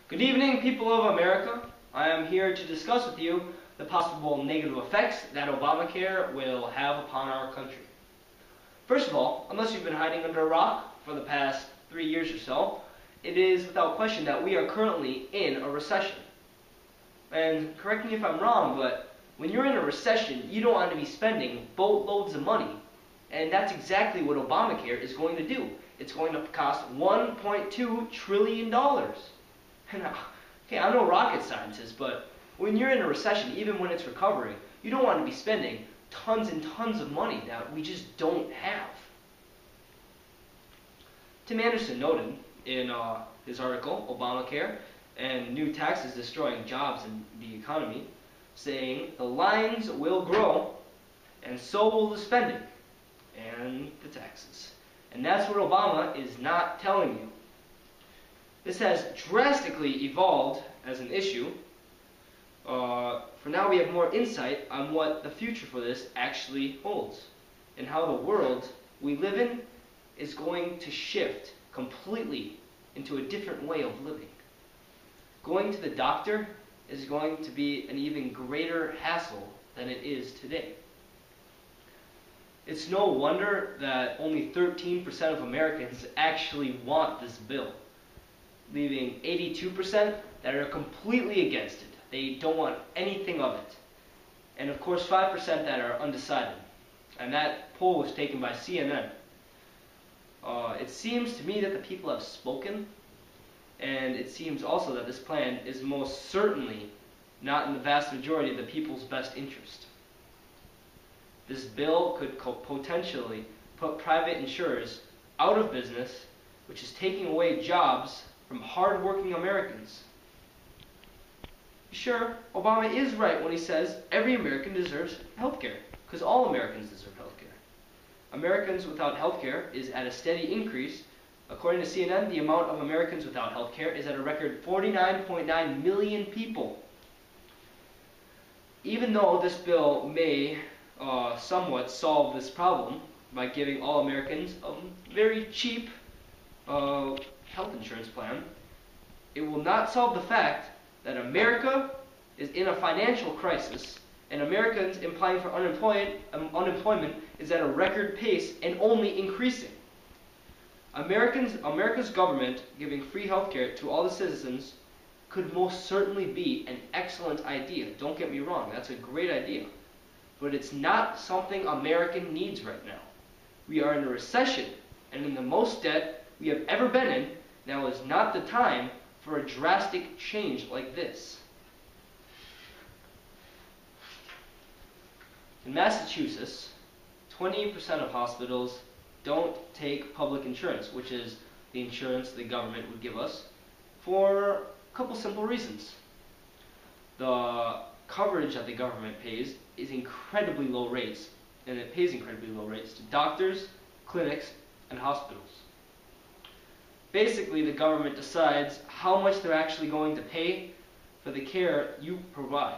Good evening, people of America. I am here to discuss with you the possible negative effects that Obamacare will have upon our country. First of all, unless you've been hiding under a rock for the past 3 years or so, it is without question that we are currently in a recession. And correct me if I'm wrong, but when you're in a recession, you don't want to be spending boatloads of money. And that's exactly what Obamacare is going to do. It's going to cost $1.2 trillion. Okay, I'm no rocket scientist, but when you're in a recession, even when it's recovering, you don't want to be spending tons and tons of money that we just don't have. Tim Anderson noted in his article, Obamacare and New Taxes Destroying Jobs and the Economy, saying the lines will grow and so will the spending and the taxes. And that's what Obama is not telling you. This has drastically evolved as an issue. For now we have more insight on what the future for this actually holds and how the world we live in is going to shift completely into a different way of living. Going to the doctor is going to be an even greater hassle than it is today. It's no wonder that only 13% of Americans actually want this bill, leaving 82% that are completely against it. They don't want anything of it. And of course 5% that are undecided. And that poll was taken by CNN. It seems to me that the people have spoken, and it seems also that this plan is most certainly not in the vast majority of the people's best interest. This bill could potentially put private insurers out of business, which is taking away jobs from hard-working Americans. Sure, Obama is right when he says every American deserves health care, because all Americans deserve health care. Americans without health care is at a steady increase. According to CNN, the amount of Americans without health care is at a record 49.9 million people. Even though this bill may somewhat solve this problem by giving all Americans a very cheap health insurance plan, it will not solve the fact that America is in a financial crisis and Americans applying for unemployment is at a record pace and only increasing. America's government giving free health care to all the citizens could most certainly be an excellent idea. Don't get me wrong, that's a great idea. But it's not something America needs right now. We are in a recession, and in the most debt we have ever been in. Now is not the time for a drastic change like this. In Massachusetts, 20% of hospitals don't take public insurance, which is the insurance the government would give us, for a couple simple reasons. The coverage that the government pays is incredibly low rates, and it pays incredibly low rates to doctors, clinics, and hospitals. Basically, the government decides how much they're actually going to pay for the care you provide.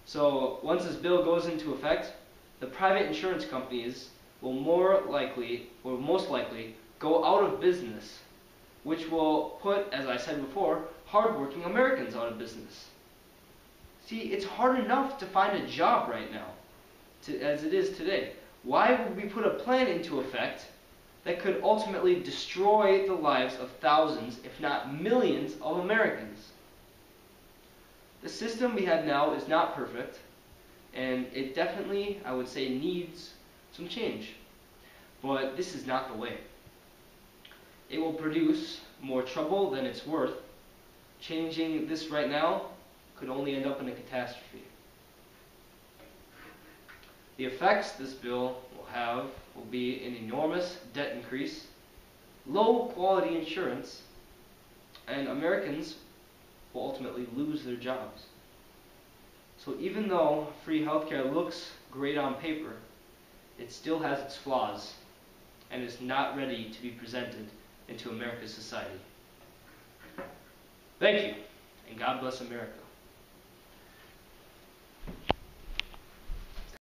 So once this bill goes into effect, the private insurance companies will most likely go out of business, which will put, as I said before, hardworking Americans out of business. See, it's hard enough to find a job right now, as it is today. Why would we put a plan into effect that could ultimately destroy the lives of thousands, if not millions, of Americans? The system we have now is not perfect, and it definitely, I would say, needs some change. But this is not the way. It will produce more trouble than it's worth. Changing this right now could only end up in a catastrophe. The effects this bill will have will be an enormous debt increase, low quality insurance, and Americans will ultimately lose their jobs. So even though free healthcare looks great on paper, it still has its flaws and is not ready to be presented into America's society. Thank you, and God bless America.